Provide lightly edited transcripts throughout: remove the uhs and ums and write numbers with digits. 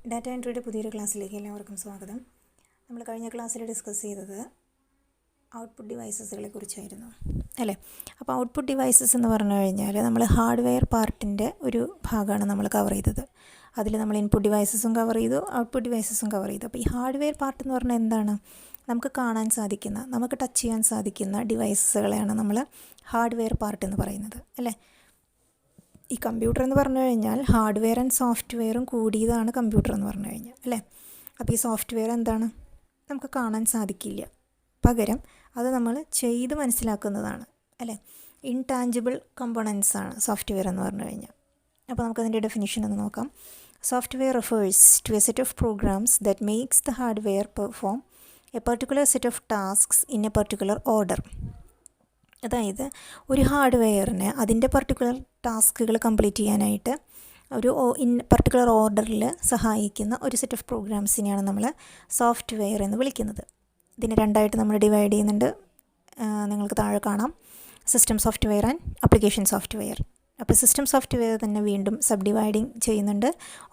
Data എൻട്രിയുടെ പുതിയൊരു ക്ലാസ്സിലേക്ക് എല്ലാവർക്കും സ്വാഗതം. നമ്മൾ കഴിഞ്ഞ ക്ലാസ്സിൽ ഡിസ്കസ് ചെയ്തത് ഔട്ട്പുട്ട് ഡിവൈസസുകളെ കുറിച്ചായിരുന്നു അല്ലേ. അപ്പോൾ ഔട്ട്പുട്ട് ഡിവൈസസ് എന്ന് പറഞ്ഞു കഴിഞ്ഞാൽ നമ്മൾ ഹാർഡ്വെയർ പാർട്ടിൻ്റെ ഒരു ഭാഗമാണ് നമ്മൾ കവർ ചെയ്തത്. അതിൽ നമ്മൾ ഇൻപുട്ട് ഡിവൈസസും കവർ ചെയ്തു, ഔട്ട്പുട്ട് ഡിവൈസസും കവർ ചെയ്തു. അപ്പോൾ ഈ ഹാർഡ്വെയർ പാർട്ട് എന്ന് പറഞ്ഞാൽ എന്താണ്? നമുക്ക് കാണാൻ സാധിക്കുന്ന, നമുക്ക് ടച്ച് ചെയ്യാൻ സാധിക്കുന്ന ഡിവൈസസുകളെയാണ് നമ്മൾ ഹാർഡ്വെയർ പാർട്ട് എന്ന് പറയുന്നത് അല്ലേ. ഈ കമ്പ്യൂട്ടർ എന്ന് പറഞ്ഞു കഴിഞ്ഞാൽ ഹാർഡ്വെയർ ആൻഡ് സോഫ്റ്റ്വെയറും കൂടിയതാണ് കമ്പ്യൂട്ടർ എന്ന് പറഞ്ഞു കഴിഞ്ഞാൽ അല്ലേ. അപ്പോൾ ഈ സോഫ്റ്റ്വെയർ എന്താണ്? നമുക്ക് കാണാൻ സാധിക്കില്ല, പകരം അത് നമ്മൾ ചെയ്ത് മനസ്സിലാക്കുന്നതാണ് അല്ലേ. ഇൻടാഞ്ചിബിൾ കമ്പോണൻസ് ആണ് സോഫ്റ്റ്വെയർ എന്ന് പറഞ്ഞു കഴിഞ്ഞാൽ. അപ്പോൾ നമുക്കതിൻ്റെ ഡെഫിനിഷൻ ഒന്ന് നോക്കാം. Software refers to a set of programs that makes the hardware perform a particular set of tasks in a particular order. അതായത് ഒരു ഹാർഡ്വെയറിന് അതിൻ്റെ പർട്ടിക്കുലർ ടാസ്കുകൾ കംപ്ലീറ്റ് ചെയ്യാനായിട്ട് ഒരു പർട്ടിക്കുലർ ഓർഡറിൽ സഹായിക്കുന്ന ഒരു സെറ്റ് ഓഫ് പ്രോഗ്രാംസിനെയാണ് നമ്മൾ സോഫ്റ്റ്വെയർ എന്ന് വിളിക്കുന്നത്. ഇതിനെ രണ്ടായിട്ട് നമ്മൾ ഡിവൈഡ് ചെയ്യുന്നുണ്ട്. നിങ്ങൾക്ക് താഴെ കാണാം system software and application software. അപ്പോൾ സിസ്റ്റം സോഫ്റ്റ്വെയർ തന്നെ വീണ്ടും സബ് ഡിവൈഡിങ് ചെയ്യുന്നുണ്ട്,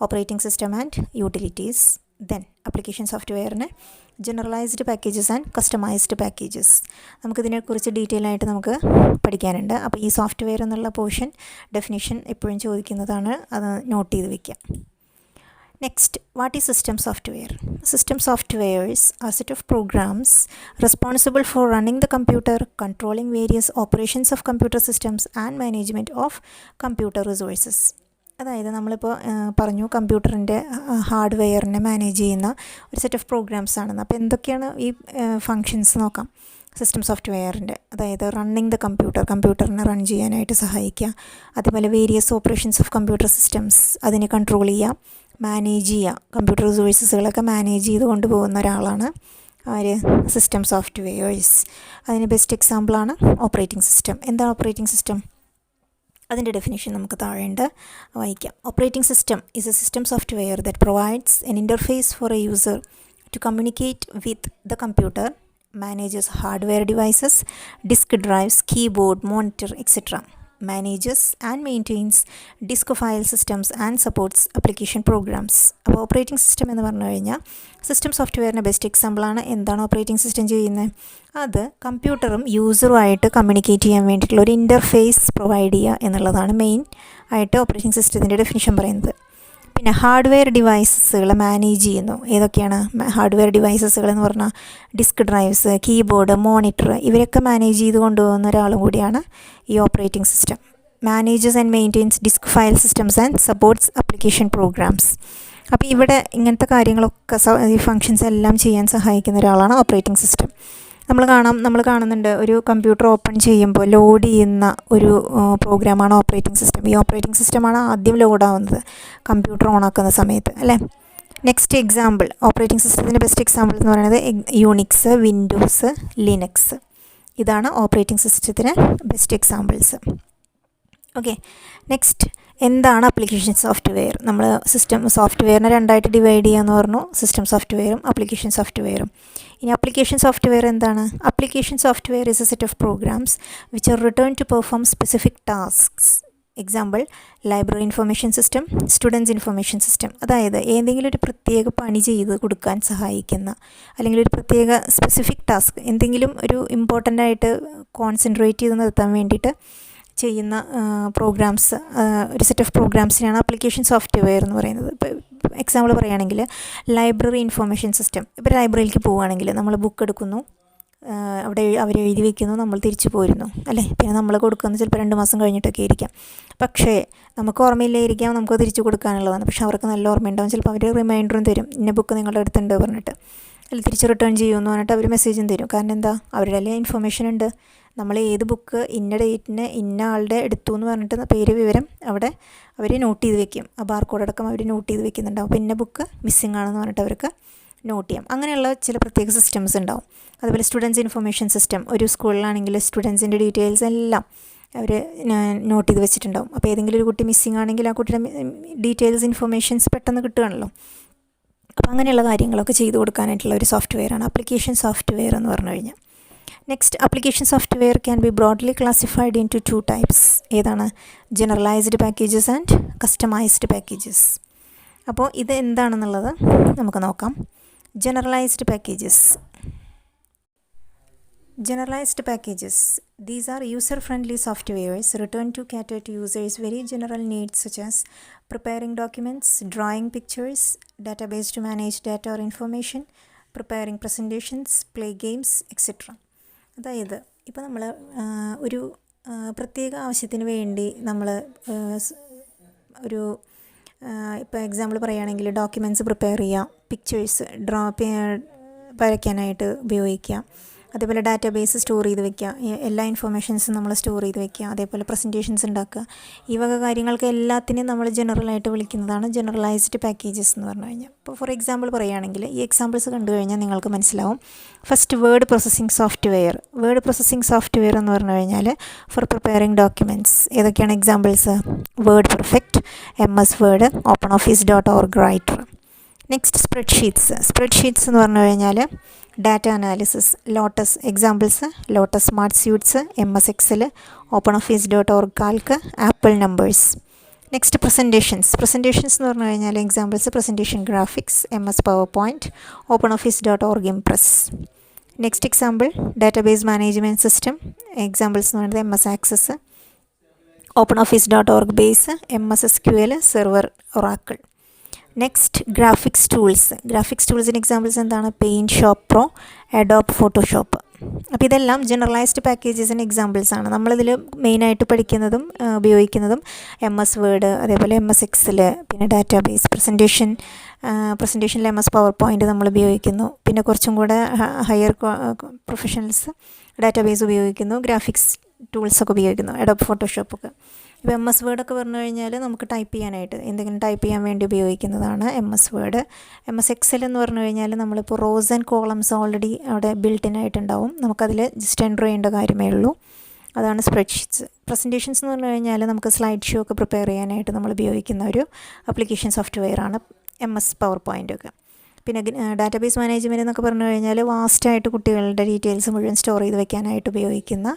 operating system and utilities. Then application സോഫ്റ്റ്വെയറിന് generalised packages and customised packages. നമുക്കിതിനെക്കുറിച്ച് ഡീറ്റെയിൽ ആയിട്ട് നമുക്ക് പഠിക്കാനുണ്ട്. അപ്പോൾ ഈ സോഫ്റ്റ്വെയർ എന്നുള്ള പോർഷൻ ഡെഫിനിഷൻ എപ്പോഴും ചോദിക്കുന്നതാണ്, അത് നോട്ട് ചെയ്ത് വയ്ക്കുക. Next, what is system software? System softwares are set of programs responsible for running the computer, controlling various operations of computer systems and management of computer resources. അതായത് നമ്മളിപ്പോൾ പറഞ്ഞു കമ്പ്യൂട്ടറിൻ്റെ ഹാർഡ്വെയറിനെ മാനേജ് ചെയ്യുന്ന ഒരു സെറ്റ് ഓഫ് പ്രോഗ്രാംസ് ആണെന്ന്. അപ്പോൾ എന്തൊക്കെയാണ് ഈ ഫങ്ഷൻസ് നോക്കാം സിസ്റ്റം സോഫ്റ്റ്വെയറിൻ്റെ. അതായത് റണ്ണിങ് ദ കമ്പ്യൂട്ടർ, കമ്പ്യൂട്ടറിനെ റൺ ചെയ്യാനായിട്ട് സഹായിക്കുക. അതുപോലെ various operations of computer systems, അതിനെ കൺട്രോൾ ചെയ്യുക, മാനേജ് ചെയ്യുക. കമ്പ്യൂട്ടർ റിസോഴ്സസുകളൊക്കെ മാനേജ് ചെയ്ത് കൊണ്ടുപോകുന്ന ഒരാളാണ് ആര്? System softwares. അതിന് ബെസ്റ്റ് എക്സാമ്പിളാണ് ഓപ്പറേറ്റിംഗ് സിസ്റ്റം. എന്താണ് ഓപ്പറേറ്റിംഗ് സിസ്റ്റം? അതിൻ്റെ ഡെഫിനിഷൻ നമുക്ക് താഴെയുണ്ട്, വായിക്കാം. Operating system is a system software that provides an interface for a user to communicate with the computer, manages hardware devices, disk drives, keyboard, monitor, etc. Manages and maintains disk file systems and supports application programs. അപ്പോൾ operating system എന്ന് പറഞ്ഞു കഴിഞ്ഞാൽ system സോഫ്റ്റ്വെയറിൻ്റെ best എക്സാമ്പിളാണ്. എന്താണ് operating system ചെയ്യുന്നത്? അത് കമ്പ്യൂട്ടറും യൂസറുമായിട്ട് communicate ചെയ്യാൻ വേണ്ടിയിട്ടുള്ള ഒരു ഇൻ്റർഫേസ് പ്രൊവൈഡ് ചെയ്യുക എന്നുള്ളതാണ് മെയിൻ ആയിട്ട് ഓപ്പറേറ്റിംഗ് സിസ്റ്റത്തിൻ്റെ ഡെഫിനിഷൻ പറയുന്നത്. പിന്നെ ഹാർഡ്വെയർ ഡിവൈസസുകൾ മാനേജ് ചെയ്യുന്നു. ഏതൊക്കെയാണ് ഹാർഡ്വെയർ ഡിവൈസസുകൾ എന്ന് പറഞ്ഞാൽ? ഡിസ്ക് ഡ്രൈവ്സ്, കീബോർഡ്, മോണിറ്റർ, ഇവരൊക്കെ മാനേജ് ചെയ്ത് കൊണ്ടുപോകുന്ന ഒരാളും കൂടിയാണ് ഈ operating system. Manages and maintains disk file systems and supports application programs. അപ്പോൾ ഇവിടെ ഇങ്ങനത്തെ കാര്യങ്ങളൊക്കെ ഈ ഫങ്ഷൻസ് എല്ലാം ചെയ്യാൻ സഹായിക്കുന്ന ഒരാളാണ് ഓപ്പറേറ്റിംഗ് സിസ്റ്റം. നമ്മൾ കാണുന്നുണ്ട് ഒരു കമ്പ്യൂട്ടർ ഓപ്പൺ ചെയ്യുമ്പോൾ ലോഡ് ചെയ്യുന്ന ഒരു പ്രോഗ്രാമാണ് ഓപ്പറേറ്റിംഗ് സിസ്റ്റം. ഈ ഓപ്പറേറ്റിംഗ് സിസ്റ്റമാണ് ആദ്യം ലോഡാവുന്നത് കമ്പ്യൂട്ടർ ഓണാക്കുന്ന സമയത്ത് അല്ലേ. നെക്സ്റ്റ് എക്സാമ്പിൾ, ഓപ്പറേറ്റിംഗ് സിസ്റ്റത്തിൻ്റെ ബെസ്റ്റ് എക്സാമ്പിൾ എന്ന് പറയുന്നത് യൂണിക്സ്, വിൻഡോസ്, ലിനക്സ്. ഇതാണ് ഓപ്പറേറ്റിംഗ് സിസ്റ്റത്തിന് ബെസ്റ്റ് എക്സാമ്പിൾസ്. ഓക്കെ, നെക്സ്റ്റ്, എന്താണ് ആപ്ലിക്കേഷൻ സോഫ്റ്റ്വെയർ? നമ്മൾ സിസ്റ്റം സോഫ്റ്റ്വെയറിനെ രണ്ടായിട്ട് ഡിവൈഡ് ചെയ്യാമെന്ന് പറഞ്ഞു, സിസ്റ്റം സോഫ്റ്റ്വെയറും ആപ്ലിക്കേഷൻ സോഫ്റ്റ്വെയറും. ഇനി ആപ്ലിക്കേഷൻ സോഫ്റ്റ്വെയർ എന്താണ്? Application software is a set of programs which are written to perform specific tasks. Example, library information system, students information system. അതായത് ഏതെങ്കിലും ഒരു പ്രത്യേക പണി ചെയ്ത് കൊടുക്കാൻ സഹായിക്കുന്ന, അല്ലെങ്കിൽ ഒരു പ്രത്യേക സ്പെസിഫിക് ടാസ്ക്, എന്തെങ്കിലും ഒരു ഇമ്പോർട്ടൻ്റ് ആയിട്ട് കോൺസെൻട്രേറ്റ് ചെയ്ത് നിർത്താൻ വേണ്ടിയിട്ട് ചെയ്യുന്ന പ്രോഗ്രാംസ്, ഒരു സെറ്റ് ഓഫ് പ്രോഗ്രാംസിനാണ് ആപ്ലിക്കേഷൻ സോഫ്റ്റ്വെയർ എന്ന് പറയുന്നത്. ഇപ്പോൾ എക്സാമ്പിൾ പറയുകയാണെങ്കിൽ ലൈബ്രറി ഇൻഫർമേഷൻ സിസ്റ്റം. ഇപ്പോൾ ലൈബ്രറിയിലേക്ക് പോവുകയാണെങ്കിൽ നമ്മൾ ബുക്ക് എടുക്കുന്നു, അവിടെ അവർ എഴുതി വയ്ക്കുന്നു, നമ്മൾ തിരിച്ചു പോരുന്നു അല്ലേ. പിന്നെ നമ്മൾ കൊടുക്കുന്നത് ചിലപ്പോൾ 2 മാസം കഴിഞ്ഞിട്ടൊക്കെ ആയിരിക്കാം. പക്ഷേ നമുക്ക് ഓർമ്മയില്ലായിരിക്കാം നമുക്ക് തിരിച്ചു കൊടുക്കാനുള്ളതാണ്. പക്ഷേ അവർക്ക് നല്ല ഓർമ്മയുണ്ടാവും. ചിലപ്പോൾ അവർ റിമൈൻഡറും തരും, ഇന്ന ബുക്ക് നിങ്ങളുടെ അടുത്തുണ്ട് പറഞ്ഞിട്ട്, അല്ലെങ്കിൽ തിരിച്ച് റിട്ടേൺ ചെയ്യുമെന്ന് പറഞ്ഞിട്ട് അവർ മെസ്സേജും തരും. കാരണം എന്താ? അവരുടെ എല്ലാം ഇൻഫർമേഷൻ ഉണ്ട്. നമ്മൾ ഏത് ബുക്ക് ഇന്ന ഡേറ്റിന് ഇന്ന ആളുടെ എടുത്തു എന്ന് പറഞ്ഞിട്ട് പേര് വിവരം അവിടെ അവർ നോട്ട് ചെയ്ത് വെക്കും. ആ ബാർകോഡ് അടക്കം അവർ നോട്ട് ചെയ്ത് വെക്കുന്നുണ്ടാവും. അപ്പോൾ ഇന്ന ബുക്ക് മിസ്സിംഗ് ആണെന്ന് പറഞ്ഞിട്ട് അവർക്ക് നോട്ട് ചെയ്യാം. അങ്ങനെയുള്ള ചില പ്രത്യേക സിസ്റ്റംസ് ഉണ്ടാവും. അതുപോലെ സ്റ്റുഡൻസ് ഇൻഫർമേഷൻ സിസ്റ്റം, ഒരു സ്കൂളിലാണെങ്കിൽ സ്റ്റുഡൻസിൻ്റെ ഡീറ്റെയിൽസ് എല്ലാം അവർ നോട്ട് ചെയ്ത് വെച്ചിട്ടുണ്ടാവും. അപ്പോൾ ഏതെങ്കിലും ഒരു കുട്ടി മിസ്സിംഗ് ആണെങ്കിൽ ആ കുട്ടിയുടെ ഡീറ്റെയിൽസ് ഇൻഫർമേഷൻസ് പെട്ടെന്ന് കിട്ടുകയാണല്ലോ. അപ്പോൾ അങ്ങനെയുള്ള കാര്യങ്ങളൊക്കെ ചെയ്തു കൊടുക്കാനായിട്ടുള്ള ഒരു സോഫ്റ്റ്വെയറാണ് ആപ്ലിക്കേഷൻ സോഫ്റ്റ്വെയർ എന്ന് പറഞ്ഞു കഴിഞ്ഞാൽ. Next, application software can be broadly classified into 2 types. ഏതാണ്? Generalised packages and customised packages. അപ്പോൾ ഇത് എന്താണെന്നുള്ളത് നമുക്ക് നോക്കാം. Generalised packages. Generalized packages. These are user-friendly softwares written to cater to users' very general needs such as preparing documents, drawing pictures, database to manage data or information, preparing presentations, play games, etc. അതായത് ഇപ്പോൾ നമ്മൾ ഒരു പ്രത്യേക ആവശ്യത്തിന് വേണ്ടി നമ്മൾ ഒരു ഇപ്പോൾ എക്സാമ്പിൾ പറയുകയാണെങ്കിൽ ഡോക്യുമെൻറ്റ്സ് പ്രിപ്പയർ ചെയ്യുക, പിക്ചേഴ്സ് വരയ്ക്കാനായിട്ട് ഉപയോഗിക്കുക, അതേപോലെ ഡാറ്റാബേസ് സ്റ്റോർ ചെയ്ത് വയ്ക്കുക, എല്ലാ ഇൻഫർമേഷൻസും നമ്മൾ സ്റ്റോർ ചെയ്ത് വയ്ക്കുക, അതേപോലെ പ്രസൻറ്റേഷൻസ് ഉണ്ടാക്കുക, ഈ വക കാര്യങ്ങൾക്ക് എല്ലാത്തിനെയും നമ്മൾ ജനറലായിട്ട് വിളിക്കുന്നതാണ് ജനറലൈസ്ഡ് പാക്കേജസ് എന്ന് പറഞ്ഞു കഴിഞ്ഞാൽ. ഇപ്പോൾ ഫോർ എക്സാമ്പിൾ പറയുകയാണെങ്കിൽ ഈ എക്സാമ്പിൾസ് കണ്ടു കഴിഞ്ഞാൽ നിങ്ങൾക്ക് മനസ്സിലാവും. First word processing software. Word processing software എന്ന് പറഞ്ഞു കഴിഞ്ഞാൽ ഫോർ പ്രിപ്പയറിംഗ് ഡോക്യുമെൻറ്റ്സ്. ഏതൊക്കെയാണ് examples? Word perfect, MS Word, OpenOffice.org Writer. Next spreadsheets എന്ന് പറഞ്ഞു കഴിഞ്ഞാൽ data analysis, Lotus. Examples Lotus smart suites, MS Excel, OpenOffice.org Calc, Apple Numbers. Next presentations എന്ന് പറഞ്ഞു കഴിഞ്ഞാൽ examples presentation graphics, MS PowerPoint, OpenOffice.org Impress. Next example database management system. Examples എന്ന് പറയുന്നത് MS Access, OpenOffice.org Base, MS SQL server, Oracle. Next graphics ടൂൾസിന് examples എന്താണ്? Paint, shop pro, Adobe Photoshop. അപ്പോൾ ഇതെല്ലാം generalised പാക്കേജസിന് examples ആണ്. നമ്മളിതിൽ മെയിനായിട്ട് പഠിക്കുന്നതും ഉപയോഗിക്കുന്നതും MS വേർഡ്, അതേപോലെ MS എക്സൽ, പിന്നെ ഡാറ്റാബേസ്, പ്രസൻറ്റേഷനിൽ MS പവർ പോയിൻറ്റ് നമ്മൾ ഉപയോഗിക്കുന്നു. പിന്നെ കുറച്ചും കൂടെ ഹയർ പ്രൊഫഷണൽസ് ഡാറ്റാബേസ് ഉപയോഗിക്കുന്നു, ഗ്രാഫിക്സ് ടൂൾസൊക്കെ ഉപയോഗിക്കുന്നു, അഡോബ് ഫോട്ടോഷോപ്പൊക്കെ. ഇപ്പോൾ MS വേർഡൊക്കെ പറഞ്ഞു കഴിഞ്ഞാൽ നമുക്ക് ടൈപ്പ് ചെയ്യാനായിട്ട് എന്തെങ്കിലും ടൈപ്പ് ചെയ്യാൻ വേണ്ടി ഉപയോഗിക്കുന്നതാണ് MS വേർഡ്. MS എക്സൽ എന്ന് പറഞ്ഞു കഴിഞ്ഞാൽ നമ്മളിപ്പോൾ റോസ് ആൻഡ് കോളംസ് ഓൾറെഡി അവിടെ ബിൽട്ടിനായിട്ടുണ്ടാവും, നമുക്കതിൽ ജസ്റ്റ് എൻ്റർ ചെയ്യേണ്ട കാര്യമേ ഉള്ളൂ. അതാണ് സ്പ്രെഡ്ഷീറ്റ്സ്. പ്രസൻറ്റേഷൻസ് എന്ന് പറഞ്ഞു കഴിഞ്ഞാൽ നമുക്ക് സ്ലൈഡ് ഷോ ഒക്കെ പ്രിപ്പയർ ചെയ്യാനായിട്ട് നമ്മൾ ഉപയോഗിക്കുന്ന ഒരു ആപ്ലിക്കേഷൻ സോഫ്റ്റ്വെയർ ആണ് MS പവർ പോയിൻ്റൊക്കെ. പിന്നെ ഡാറ്റാബേസ് മാനേജ്മെൻറ്റ് എന്നൊക്കെ പറഞ്ഞു കഴിഞ്ഞാൽ വാസ്റ്റായിട്ട് കുട്ടികളുടെ ഡീറ്റെയിൽസ് മുഴുവൻ സ്റ്റോർ ചെയ്ത് വെക്കാനായിട്ട് ഉപയോഗിക്കുന്ന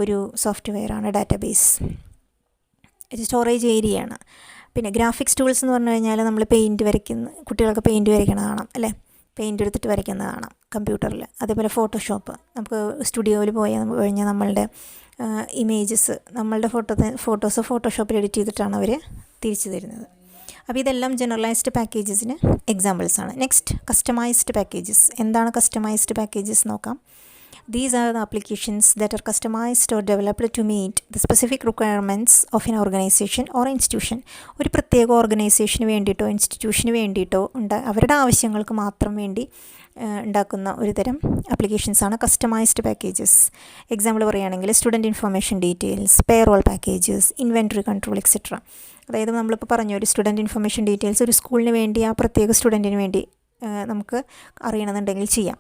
ഒരു സോഫ്റ്റ്വെയറാണ് ഡാറ്റാബേസ്. സ്റ്റോറേജ് ഏരിയയാണ്. പിന്നെ ഗ്രാഫിക്സ് ടൂൾസ് എന്ന് പറഞ്ഞു കഴിഞ്ഞാൽ നമ്മൾ കുട്ടികൾക്ക് പെയിൻറ്റ് വരയ്ക്കണത് കാണാം അല്ലേ, പെയിൻറ്റ് എടുത്തിട്ട് വരയ്ക്കുന്നത് കാണാം കമ്പ്യൂട്ടറിൽ. അതേപോലെ ഫോട്ടോഷോപ്പ്, നമുക്ക് സ്റ്റുഡിയോയിൽ പോയി കഴിഞ്ഞാൽ നമ്മളുടെ ഇമേജസ്, നമ്മളുടെ ഫോട്ടോസ് ഫോട്ടോഷോപ്പിൽ എഡിറ്റ് ചെയ്തിട്ടാണ് അവർ തിരിച്ചു തരുന്നത്. അപ്പോൾ ഇതെല്ലാം ജനറലൈസ്ഡ് പാക്കേജസിന് എക്സാമ്പിൾസാണ്. Next customised packages. എന്താണ് കസ്റ്റമൈസ്ഡ് പാക്കേജസ് നോക്കാം. These are the applications that are customized or developed to meet the specific requirements of an organization or institution. ഒരു പ്രത്യേക ഓർഗനൈസേഷന് വേണ്ടിയിട്ടോ ഇൻസ്റ്റിറ്റ്യൂഷന് വേണ്ടിയിട്ടോ അവരുടെ ആവശ്യങ്ങൾക്ക് മാത്രം വേണ്ടി ഉണ്ടാക്കുന്ന ഒരു തരം ആപ്ലിക്കേഷൻസാണ് കസ്റ്റമൈസ്ഡ് പാക്കേജസ്. എക്സാമ്പിൾ പറയുകയാണെങ്കിൽ student information details, payroll packages, inventory control etcetera. അതായത് നമ്മളിപ്പോൾ പറഞ്ഞു ഒരു സ്റ്റുഡൻറ്റ് ഇൻഫർമേഷൻ ഡീറ്റെയിൽസ് ഒരു സ്കൂളിന് വേണ്ടി ആ പ്രത്യേക സ്റ്റുഡൻറ്റിന് വേണ്ടി നമുക്ക് അറിയണമെന്നുണ്ടെങ്കിൽ ചെയ്യാം.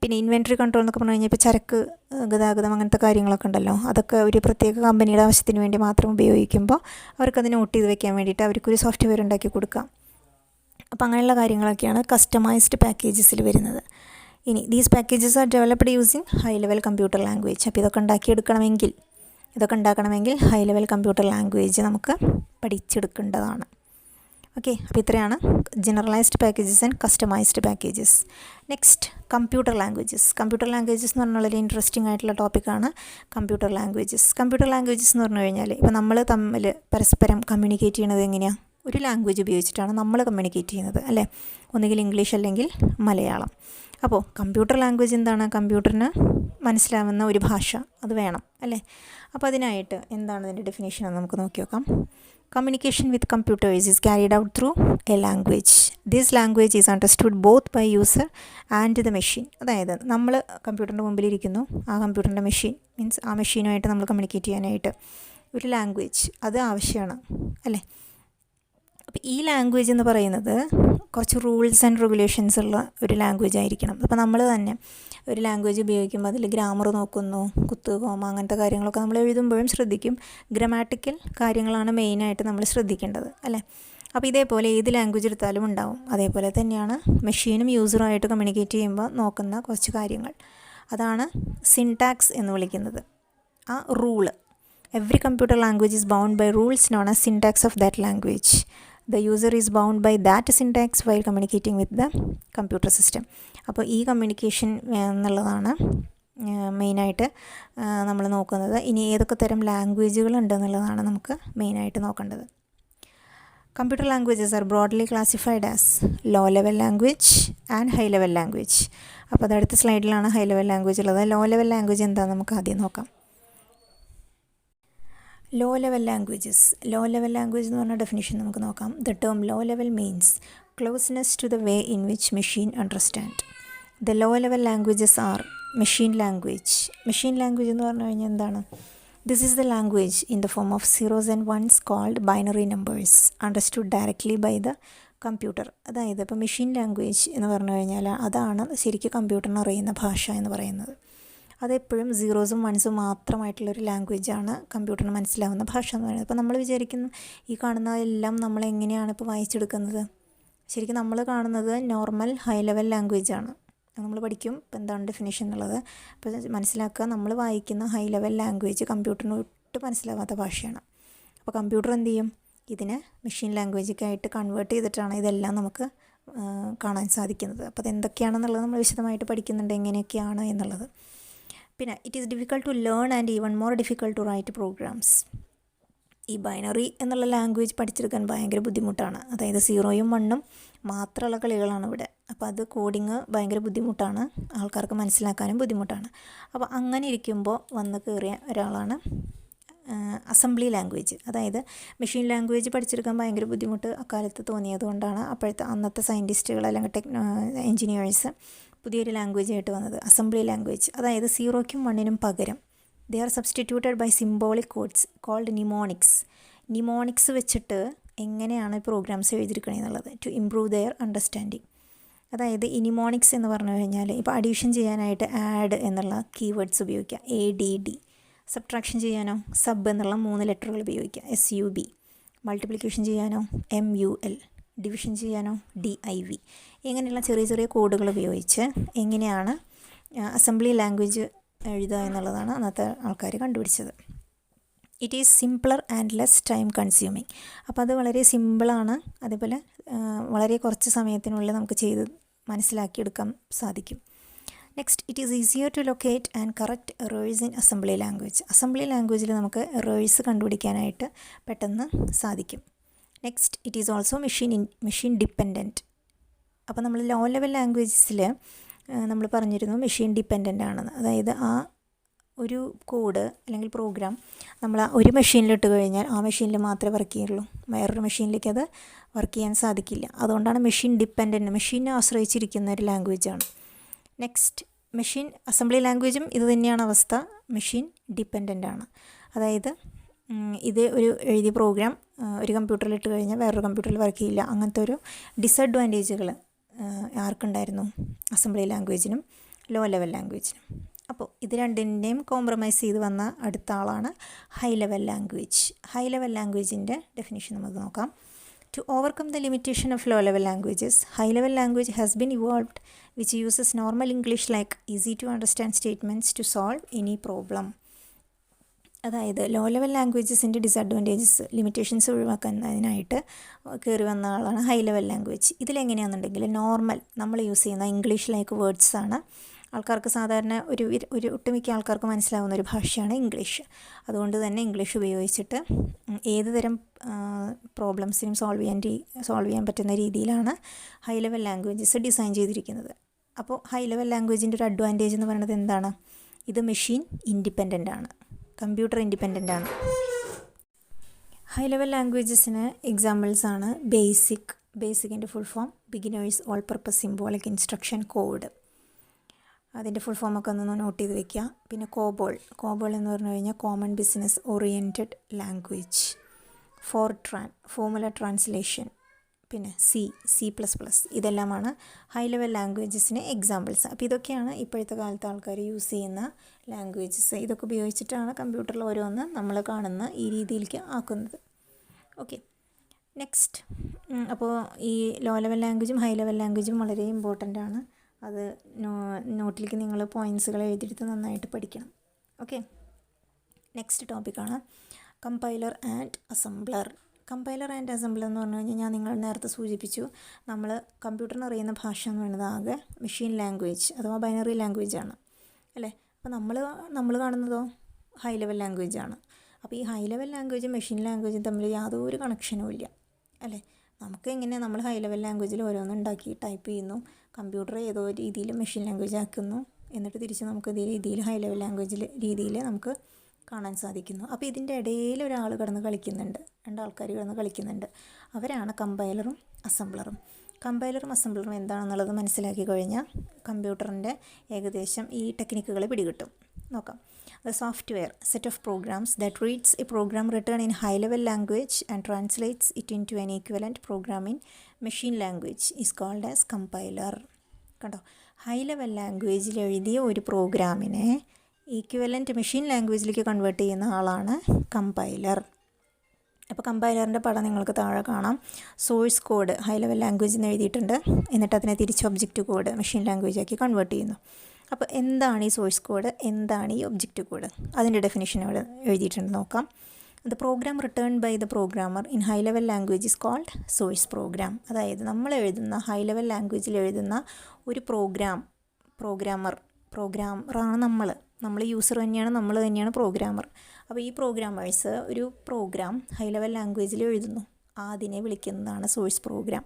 പിന്നെ ഇൻവെൻട്രി കൺട്രോൾ എന്നൊക്കെ പറഞ്ഞു കഴിഞ്ഞാൽ ഇപ്പോൾ ചരക്ക് ഗതാഗതം അങ്ങനത്തെ കാര്യങ്ങളൊക്കെ ഉണ്ടല്ലോ, അതൊക്കെ ഒരു പ്രത്യേക കമ്പനിയുടെ ആവശ്യത്തിന് വേണ്ടി മാത്രം ഉപയോഗിക്കുമ്പോൾ അവർക്കത് നോട്ട് ചെയ്ത് വെക്കാൻ വേണ്ടിയിട്ട് അവർക്കൊരു സോഫ്റ്റ്വെയർ ഉണ്ടാക്കി കൊടുക്കാം. അപ്പോൾ അങ്ങനെയുള്ള കാര്യങ്ങളൊക്കെയാണ് കസ്റ്റമൈസ്ഡ് പാക്കേജസിൽ വരുന്നത്. ഇനി these packages R developed using high level computer language. അപ്പോൾ ഇതൊക്കെ ഉണ്ടാക്കണമെങ്കിൽ ഹൈ ലെവൽ കമ്പ്യൂട്ടർ ലാംഗ്വേജ് നമുക്ക് പഠിച്ചെടുക്കേണ്ടതാണ്. ഓക്കെ, അപ്പോൾ ഇത്രയാണ് generalised packages and customised packages. Next computer languages എന്ന് പറഞ്ഞാൽ വളരെ ഇൻട്രസ്റ്റിംഗ് ആയിട്ടുള്ള ടോപ്പിക്കാണ് കമ്പ്യൂട്ടർ ലാംഗ്വേജസ് എന്ന് പറഞ്ഞു കഴിഞ്ഞാൽ ഇപ്പോൾ നമ്മൾ തമ്മിൽ പരസ്പരം കമ്മ്യൂണിക്കേറ്റ് ചെയ്യണത് എങ്ങനെയാണ്? ഒരു ലാംഗ്വേജ് ഉപയോഗിച്ചിട്ടാണ് നമ്മൾ കമ്മ്യൂണിക്കേറ്റ് ചെയ്യുന്നത് അല്ലേ, ഒന്നുകിൽ ഇംഗ്ലീഷ് അല്ലെങ്കിൽ മലയാളം. അപ്പോൾ കമ്പ്യൂട്ടർ ലാംഗ്വേജ് എന്താണ്? കമ്പ്യൂട്ടറിന് മനസ്സിലാവുന്ന ഒരു ഭാഷ അത് വേണം അല്ലേ. അപ്പോൾ അതിനായിട്ട് എന്താണ് അതിൻ്റെ ഡെഫിനേഷൻ എന്ന് നമുക്ക് നോക്കി നോക്കാം. Communication with computers is carried out through a language. This language is understood both by user and the machine. അതായത് നമ്മൾ കമ്പ്യൂട്ടറിൻ്റെ മുമ്പിലിരിക്കുന്നു, ആ കമ്പ്യൂട്ടറിൻ്റെ മെഷീൻ മീൻസ് ആ മെഷീനുമായിട്ട് നമ്മൾ കമ്മ്യൂണിക്കേറ്റ് ചെയ്യാനായിട്ട് ഒരു ലാംഗ്വേജ് അത് ആവശ്യമാണ് അല്ലേ. അപ്പോൾ ഈ ലാംഗ്വേജ് എന്ന് പറയുന്നത് കുറച്ച് റൂൾസ് ആൻഡ് റെഗുലേഷൻസ് ഉള്ള ഒരു ലാംഗ്വേജ് ആയിരിക്കണം. അപ്പോൾ നമ്മൾ തന്നെ ഒരു ലാംഗ്വേജ് ഉപയോഗിക്കുമ്പോൾ അതിൽ ഗ്രാമർ നോക്കുന്നു, കുത്ത്, കോമ അങ്ങനത്തെ കാര്യങ്ങളൊക്കെ നമ്മൾ എഴുതുമ്പോഴും ശ്രദ്ധിക്കും. ഗ്രാമാറ്റിക്കൽ കാര്യങ്ങളാണ് മെയിനായിട്ട് നമ്മൾ ശ്രദ്ധിക്കേണ്ടത് അല്ലേ. അപ്പോൾ ഇതേപോലെ ഏത് ലാംഗ്വേജ് എടുത്താലും ഉണ്ടാവും. അതേപോലെ തന്നെയാണ് മെഷീനും യൂസറുമായിട്ട് കമ്മ്യൂണിക്കേറ്റ് ചെയ്യുമ്പോൾ നോക്കുന്ന കുറച്ച് കാര്യങ്ങൾ, അതാണ് സിൻടാക്സ് എന്ന് വിളിക്കുന്നത്. ആ rule, every computer language is bound by rules known as syntax of that language. The user is bound by that syntax while communicating with the computer system. അപ്പോൾ ഈ കമ്മ്യൂണിക്കേഷൻ എന്നുള്ളതാണ് മെയിനായിട്ട് നമ്മൾ നോക്കുന്നത്. ഇനി ഏതൊക്കെ തരം ലാംഗ്വേജുകൾ ഉണ്ടെന്നുള്ളതാണ് നമുക്ക് മെയിനായിട്ട് നോക്കേണ്ടത്. Computer languages are broadly classified as low level language and high level language. അപ്പോൾ അത് അടുത്ത സ്ലൈഡിലാണ് ഹൈ ലെവൽ ലാംഗ്വേജ് ഉള്ളത്. ലോ ലെവൽ ലാംഗ്വേജ് എന്താണെന്ന് നമുക്ക് ആദ്യം നോക്കാം. Low level languages. Low level language എന്ന് പറഞ്ഞ ഡെഫിനിഷൻ നമുക്ക് നോക്കാം. The term low level means closeness to the way in which machine understand. The low level languages are machine language. Machine language എന്ന് പറഞ്ഞു കഴിഞ്ഞാൽ എന്താണ്? This is the language in the form of zeros and ones called binary numbers understood directly by the computer. അതായത് ഇപ്പോൾ machine language എന്ന് പറഞ്ഞു കഴിഞ്ഞാൽ അതാണ് ശരിക്കും കമ്പ്യൂട്ടറിന് അറിയുന്ന ഭാഷ എന്ന് പറയുന്നത്. അതെപ്പോഴും സീറോസും വൺസും മാത്രമായിട്ടുള്ളൊരു ലാംഗ്വേജാണ് കമ്പ്യൂട്ടറിന് മനസ്സിലാവുന്ന ഭാഷ എന്ന് പറയുന്നത്. അപ്പോൾ നമ്മൾ വിചാരിക്കുന്നു ഈ കാണുന്നതെല്ലാം നമ്മളെങ്ങനെയാണ് ഇപ്പോൾ വായിച്ചെടുക്കുന്നത്. ശരിക്കും നമ്മൾ കാണുന്നത് നോർമൽ ഹൈ ലെവൽ ലാംഗ്വേജാണ്. നമ്മൾ പഠിക്കും ഇപ്പോൾ എന്താണ് ഡെഫിനേഷൻ എന്നുള്ളത്. അപ്പോൾ മനസ്സിലാക്കുക, നമ്മൾ വായിക്കുന്ന ഹൈ ലെവൽ ലാംഗ്വേജ് കമ്പ്യൂട്ടറിന് ഒട്ടും മനസ്സിലാവാത്ത ഭാഷയാണ്. അപ്പോൾ കമ്പ്യൂട്ടർ എന്ത് ചെയ്യും? ഇതിനെ മെഷീൻ ലാംഗ്വേജൊക്കെ ആയിട്ട് കൺവേർട്ട് ചെയ്തിട്ടാണ് ഇതെല്ലാം നമുക്ക് കാണാൻ സാധിക്കുന്നത്. അപ്പോൾ അതെന്തൊക്കെയാണെന്നുള്ളത് നമ്മൾ വിശദമായിട്ട് പഠിക്കുന്നുണ്ട്, എങ്ങനെയൊക്കെയാണ് എന്നുള്ളത്. പിന്നെ it is difficult to learn and even more difficult to write programs. ഈ ബൈനറി എന്നുള്ള ലാംഗ്വേജ് പഠിച്ചെടുക്കാൻ ഭയങ്കര ബുദ്ധിമുട്ടാണ്. അതായത് സീറോയും വണ്ണും മാത്രമുള്ള കളികളാണ് ഇവിടെ. അപ്പോൾ അത് കോഡിങ് ഭയങ്കര ബുദ്ധിമുട്ടാണ്, ആൾക്കാർക്ക് മനസ്സിലാക്കാനും ബുദ്ധിമുട്ടാണ്. അപ്പോൾ അങ്ങനെ ഇരിക്കുമ്പോൾ വന്ന് കയറിയ ഒരാളാണ് അസംബ്ലി ലാംഗ്വേജ്. അതായത് മെഷീൻ ലാംഗ്വേജ് പഠിച്ചെടുക്കാൻ ഭയങ്കര ബുദ്ധിമുട്ട് അക്കാലത്ത് തോന്നിയതുകൊണ്ടാണ് അന്നത്തെ സയൻറ്റിസ്റ്റുകൾ അല്ലെങ്കിൽ എൻജിനീയേഴ്സ് പുതിയൊരു ലാംഗ്വേജ് ആയിട്ട് വന്നത്, അസംബ്ലി ലാംഗ്വേജ്. അതായത് സീറോയ്ക്കും വണ്ണിനും പകരം they are substituted by symbolic codes called mnemonics. Mnemonics വെച്ചിട്ട് എങ്ങനെയാണ് പ്രോഗ്രാംസ് എഴുതിയിരിക്കണേ എന്നുള്ളത് ടു ഇംപ്രൂവ് ദെയർ അണ്ടർസ്റ്റാൻഡിങ്. അതായത് ഈ നിമോണിക്സ് എന്ന് പറഞ്ഞു കഴിഞ്ഞാൽ ഇപ്പോൾ അഡീഷൻ ചെയ്യാനായിട്ട് ആഡ് എന്നുള്ള കീവേഡ്സ് ഉപയോഗിക്കുക, ADD. സബ്ട്രാക്ഷൻ ചെയ്യാനോ സബ് എന്നുള്ള 3 ലെറ്ററുകൾ ഉപയോഗിക്കുക, SUB. മൾട്ടിപ്ലിക്കേഷൻ ചെയ്യാനോ MUL. ഡിവിഷൻ ചെയ്യാനോ DIV. ഇങ്ങനെയുള്ള ചെറിയ ചെറിയ കോഡുകൾ ഉപയോഗിച്ച് എങ്ങനെയാണ് അസംബ്ലി ലാംഗ്വേജ് എഴുതുക എന്നുള്ളതാണ് അന്നത്തെ ആൾക്കാർ കണ്ടുപിടിച്ചത്. It is simpler and less time consuming. അപ്പോൾ അത് വളരെ സിമ്പിളാണ്, അതേപോലെ വളരെ കുറച്ച് സമയത്തിനുള്ളിൽ നമുക്ക് ചെയ്ത് മനസ്സിലാക്കിയെടുക്കാൻ സാധിക്കും. Next, it is easier to locate and correct errors in assembly language. Assembly ലാംഗ്വേജിൽ നമുക്ക് എറേഴ്സ് കണ്ടുപിടിക്കാനായിട്ട് പെട്ടെന്ന് സാധിക്കും. Next, it is also machine dependent. അപ്പോൾ നമ്മൾ ലോ ലെവൽ ലാംഗ്വേജസിൽ നമ്മൾ പറഞ്ഞിരുന്നു മെഷീൻ ഡിപ്പെൻഡൻ്റ് ആണെന്ന്. അതായത് ആ ഒരു കോഡ് അല്ലെങ്കിൽ പ്രോഗ്രാം നമ്മൾ ഒരു മെഷീനിലിട്ട് കഴിഞ്ഞാൽ ആ മെഷീനിൽ മാത്രമേ വർക്ക് ചെയ്യുള്ളൂ, വേറൊരു മെഷീനിലേക്ക് അത് വർക്ക് ചെയ്യാൻ സാധിക്കില്ല. അതുകൊണ്ടാണ് മെഷീൻ ഡിപ്പെൻഡൻറ്റ്, മെഷീനെ ആശ്രയിച്ചിരിക്കുന്ന ഒരു ലാംഗ്വേജാണ്. നെക്സ്റ്റ്, മെഷീൻ അസംബ്ലി ലാംഗ്വേജും ഇത് തന്നെയാണ് അവസ്ഥ, മെഷീൻ ഡിപ്പെൻഡൻ്റ് ആണ്. അതായത് ഇത് ഒരു എഴുതിയ പ്രോഗ്രാം ഒരു കമ്പ്യൂട്ടറിൽ ഇട്ട് കഴിഞ്ഞാൽ വേറൊരു കമ്പ്യൂട്ടറിൽ വർക്ക് ചെയ്യില്ല. അങ്ങനത്തെ ഒരു ഡിസഡ്വാൻറ്റേജുകൾ ആർക്കുണ്ടായിരുന്നു? അസംബ്ലി ലാംഗ്വേജിനും ലോ ലെവൽ ലാംഗ്വേജിനും. അപ്പോൾ ഇത് രണ്ടിൻ്റെയും കോംപ്രമൈസ് ചെയ്ത് വന്ന അടുത്ത ആളാണ് high level language. High level ലാംഗ്വേജിൻ്റെ ഡെഫിനിഷൻ നമുക്ക് നോക്കാം. To overcome the limitation of low-level languages, high-level language has been evolved, which uses normal English like easy-to-understand statements to solve any problem. അതായത് ലോ ലെവൽ ലാംഗ്വേജസിൻ്റെ ഡിസഡ്വാൻറ്റേജസ്, ലിമിറ്റേഷൻസ് ഒഴിവാക്കുന്നതിനായിട്ട് കയറി വന്ന ആളാണ് high level language. ഇതിലെങ്ങനെയാണെന്നുണ്ടെങ്കിൽ normal നമ്മൾ use ചെയ്യുന്ന English like വേർഡ്സാണ് ആൾക്കാർക്ക് സാധാരണ ഒരു ഒട്ടുമിക്ക ആൾക്കാർക്ക് മനസ്സിലാവുന്ന ഒരു ഭാഷയാണ് ഇംഗ്ലീഷ്. അതുകൊണ്ട് തന്നെ ഇംഗ്ലീഷ് ഉപയോഗിച്ചിട്ട് ഏത് തരം പ്രോബ്ലംസിനും സോൾവ് ചെയ്യാൻ പറ്റുന്ന രീതിയിലാണ് ഹൈ ലെവൽ ലാംഗ്വേജസ് ഡിസൈൻ ചെയ്തിരിക്കുന്നത്. അപ്പോൾ ഹൈ ലെവൽ ലാംഗ്വേജിൻ്റെ ഒരു അഡ്വാൻറ്റേജ് എന്ന് പറയുന്നത് എന്താണ്? ഇത് മെഷീൻ ഇൻഡിപെൻഡൻ്റ് ആണ്, കമ്പ്യൂട്ടർ ഇൻഡിപെൻഡൻ്റ് ആണ്. ഹൈ ലെവൽ ലാംഗ്വേജസിന് എക്സാമ്പിൾസാണ് ബേസിക്കിൻ്റെ full form beginners all purpose symbolic instruction code. അതിൻ്റെ ഫുൾ ഫോമൊക്കെ ഒന്ന് നോട്ട് ചെയ്ത് വെക്കുക. പിന്നെ കോബോൾ എന്ന് പറഞ്ഞു കഴിഞ്ഞാൽ common business oriented language. FORTRAN formula translation. പിന്നെ C++, ഇതെല്ലാമാണ് ഹൈ ലെവൽ ലാംഗ്വേജസിന് എക്സാമ്പിൾസ്. അപ്പോൾ ഇതൊക്കെയാണ് ഇപ്പോഴത്തെ കാലത്ത് ആൾക്കാർ യൂസ് ചെയ്യുന്ന ലാംഗ്വേജസ്. ഇതൊക്കെ ഉപയോഗിച്ചിട്ടാണ് കമ്പ്യൂട്ടറിൽ ഓരോന്ന് നമ്മൾ കാണുന്ന ഈ രീതിയിലേക്ക് ആക്കുന്നത്. Okay, next. അപ്പോൾ ഈ ലോ ലെവൽ ലാംഗ്വേജും ഹൈ ലെവൽ ലാംഗ്വേജും വളരെ ഇമ്പോർട്ടൻ്റ് ആണ്. അത് നോട്ടിലേക്ക് നിങ്ങൾ പോയിൻറ്റ്സുകൾ എഴുതിയെടുത്ത് നന്നായിട്ട് പഠിക്കണം. ഓക്കെ, നെക്സ്റ്റ് ടോപ്പിക്കാണ് compiler and assembler. Compiler and assembler എന്ന് പറഞ്ഞു കഴിഞ്ഞാൽ ഞാൻ നിങ്ങൾ നേരത്തെ സൂചിപ്പിച്ചു, നമ്മൾ കമ്പ്യൂട്ടറിന് അറിയുന്ന ഭാഷ എന്ന് പറയുന്നത് ആകെ മെഷീൻ ലാംഗ്വേജ് അഥവാ ബൈനറി ലാംഗ്വേജ് ആണ് അല്ലേ. അപ്പോൾ നമ്മൾ കാണുന്നതോ ഹൈ ലെവൽ ലാംഗ്വേജ് ആണ്. അപ്പോൾ ഈ ഹൈ ലെവൽ ലാംഗ്വേജും മെഷീൻ ലാംഗ്വേജും തമ്മിൽ യാതൊരു കണക്ഷനും ഇല്ല അല്ലേ. നമുക്ക് എങ്ങനെ നമ്മൾ ഹൈ ലെവൽ ലാംഗ്വേജിൽ ഓരോന്നുണ്ടാക്കി ടൈപ്പ് ചെയ്യുന്നു, കമ്പ്യൂട്ടർ ഏതോ രീതിയിൽ മെഷീൻ ലാംഗ്വേജ് ആക്കുന്നു, എന്നിട്ട് തിരിച്ച് നമുക്ക് ഇതേ രീതിയിൽ ഹൈ ലെവൽ ലാംഗ്വേജിൽ രീതിയിൽ നമുക്ക് കാണാൻ സാധിക്കുന്നു. അപ്പോൾ ഇതിൻ്റെ ഇടയിൽ ഒരാൾ കിടന്ന് കളിക്കുന്നുണ്ട്, രണ്ടാൾക്കാർ കിടന്ന് കളിക്കുന്നുണ്ട്. അവരാണ് കമ്പൈലറും അസംബ്ലറും. കമ്പൈലറും അസംബ്ലറും എന്താണെന്നുള്ളത് മനസ്സിലാക്കി കഴിഞ്ഞാൽ കമ്പ്യൂട്ടറിൻ്റെ ഏകദേശം ഈ ടെക്നിക്കുകൾ പിടികിട്ടും. നോക്കാം. The software set of programs that reads a program written in high level language and translates it into an equivalent program in machine language is called as compiler. കണ്ടോ, ഹൈ ലെവൽ ലാംഗ്വേജിൽ എഴുതിയ ഒരു പ്രോഗ്രാമിനെ ഈക്വലൻറ്റ് മെഷീൻ ലാംഗ്വേജിലേക്ക് കൺവേർട്ട് ചെയ്യുന്ന ആളാണ് compiler. അപ്പോൾ കമ്പൈലറിൻ്റെ പടം നിങ്ങൾക്ക് താഴെ കാണാം. സോഴ്സ് കോഡ് ഹൈ ലെവൽ ലാംഗ്വേജിൽ നിന്ന് എഴുതിയിട്ടുണ്ട്, എന്നിട്ട് അതിനെ തിരിച്ച് ഒബ്ജക്റ്റ് കോഡ് മെഷീൻ ലാംഗ്വേജാക്കി കൺവേർട്ട് ചെയ്യുന്നു. അപ്പോൾ എന്താണ് ഈ സോഴ്സ് കോഡ്, എന്താണ് ഈ ഒബ്ജക്റ്റ് കോഡ്, അതിൻ്റെ ഡെഫിനിഷൻ ഇവിടെ എഴുതിയിട്ടുണ്ട്. നോക്കാം. The program written by the programmer in high level language is called source program. അതായത് നമ്മൾ എഴുതുന്ന ഹൈ ലെവൽ ലാംഗ്വേജിൽ എഴുതുന്ന ഒരു പ്രോഗ്രാമറാണ് നമ്മൾ യൂസർ തന്നെയാണ്, നമ്മൾ തന്നെയാണ് പ്രോഗ്രാമർ. അപ്പോൾ ഈ പ്രോഗ്രാമേഴ്സ് ഒരു പ്രോഗ്രാം ഹൈ ലെവൽ ലാംഗ്വേജിൽ എഴുതുന്നു, അതിനെ വിളിക്കുന്നതാണ് സോഴ്സ് പ്രോഗ്രാം.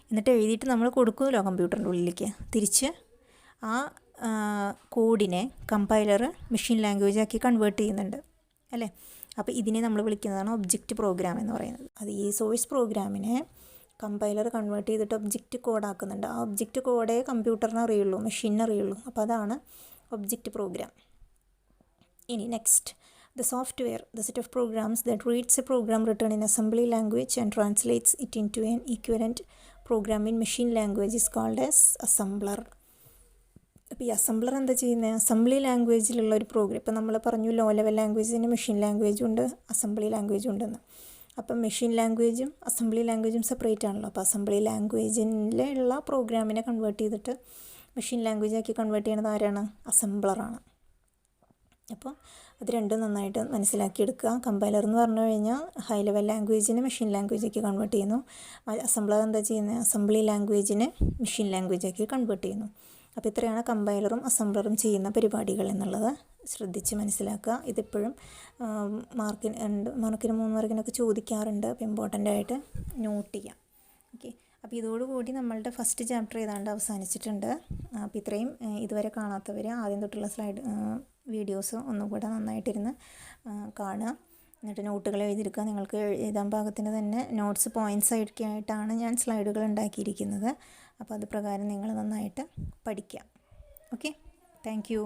എന്നിട്ട് എഴുതിയിട്ട് നമ്മൾ കൊടുക്കുമല്ലോ കമ്പ്യൂട്ടറിൻ്റെ ഉള്ളിലേക്ക്. തിരിച്ച് ആ കോഡിനെ കമ്പൈലർ മെഷീൻ ലാംഗ്വേജാക്കി കൺവേർട്ട് ചെയ്യുന്നുണ്ട് അല്ലേ. അപ്പോൾ ഇതിനെ നമ്മൾ വിളിക്കുന്നതാണ് ഒബ്ജക്റ്റ് പ്രോഗ്രാം എന്ന് പറയുന്നത്. അത് ഈ സോഴ്സ് പ്രോഗ്രാമിനെ കമ്പൈലർ കൺവേർട്ട് ചെയ്തിട്ട് ഒബ്ജക്റ്റ് കോഡാക്കുന്നുണ്ട്. ആ ഒബ്ജക്റ്റ് കോഡേ കമ്പ്യൂട്ടറിന് അറിയുള്ളൂ, മെഷീനിന് അറിയുള്ളൂ. അപ്പോൾ അതാണ് ഒബ്ജക്റ്റ് പ്രോഗ്രാം. ഇനി next, the software, the set of programs that reads a program written in assembly language and translates it into an equivalent program in machine language is called as assembler. അപ്പോൾ ഈ assembler എന്താ ചെയ്യുന്നത്, assembly ലാംഗ്വേജിലുള്ള ഒരു programme. ഇപ്പോൾ നമ്മൾ പറഞ്ഞു low level ലാംഗ്വേജിന് machine ലാംഗ്വേജും ഉണ്ട്, assembly ലാംഗ്വേജും ഉണ്ടെന്ന്. അപ്പം മെഷീൻ ലാംഗ്വേജും അസംബ്ലി ലാംഗ്വേജും സെപ്പറേറ്റ് ആണല്ലോ. അപ്പോൾ അസംബ്ലി ലാംഗ്വേജിലുള്ള പ്രോഗ്രാമിനെ കൺവേർട്ട് ചെയ്തിട്ട് മെഷീൻ ലാംഗ്വേജാക്കി കൺവേർട്ട് ചെയ്യുന്നത് ആരാണ്, അസംബ്ലറാണ്. അപ്പോൾ അത് രണ്ടും നന്നായിട്ട് മനസ്സിലാക്കിയെടുക്കുക. കമ്പൈലർ എന്ന് പറഞ്ഞു കഴിഞ്ഞാൽ ഹൈ ലെവൽ ലാംഗ്വേജിനെ മെഷീൻ ലാംഗ്വേജാക്കി കൺവേർട്ട് ചെയ്യുന്നു. അസംബ്ലർ എന്താ ചെയ്യുന്നത്, അസംബ്ലി ലാംഗ്വേജിനെ മെഷീൻ ലാംഗ്വേജാക്കി കൺവേർട്ട് ചെയ്യുന്നു. അപ്പോൾ ഇത്രയാണ് കമ്പൈലറും അസംബ്ലറും ചെയ്യുന്ന പരിപാടികൾ എന്നുള്ളത് ശ്രദ്ധിച്ച് മനസ്സിലാക്കുക. ഇതിപ്പോഴും മാർക്കിന് 3 മാർക്കിനൊക്കെ ചോദിക്കാറുണ്ട്. അപ്പോൾ ഇമ്പോർട്ടൻ്റ് ആയിട്ട് നോട്ട് ചെയ്യാം. ഓക്കെ, അപ്പോൾ ഇതോടുകൂടി നമ്മളുടെ ഫസ്റ്റ് ചാപ്റ്റർ ഏതാണ്ട് അവസാനിച്ചിട്ടുണ്ട്. അപ്പോൾ ഇത്രയും ഇതുവരെ കാണാത്തവർ ആദ്യം തൊട്ടുള്ള വീഡിയോസ് ഒന്നുകൂടെ നന്നായിട്ടിരുന്ന് കാണുക, എന്നിട്ട് നോട്ടുകൾ എഴുതിയെടുക്കുക. നിങ്ങൾക്ക് എഴുതാൻ പാകത്തിന് തന്നെ നോട്ട്സ് പോയിൻറ്റ്സ് ആയിട്ടാണ് ഞാൻ സ്ലൈഡുകൾ ഉണ്ടാക്കിയിരിക്കുന്നത്. അപ്പോൾ അത് പ്രകാരം നിങ്ങൾ നന്നായിട്ട് പഠിക്കുക. Okay, thank you.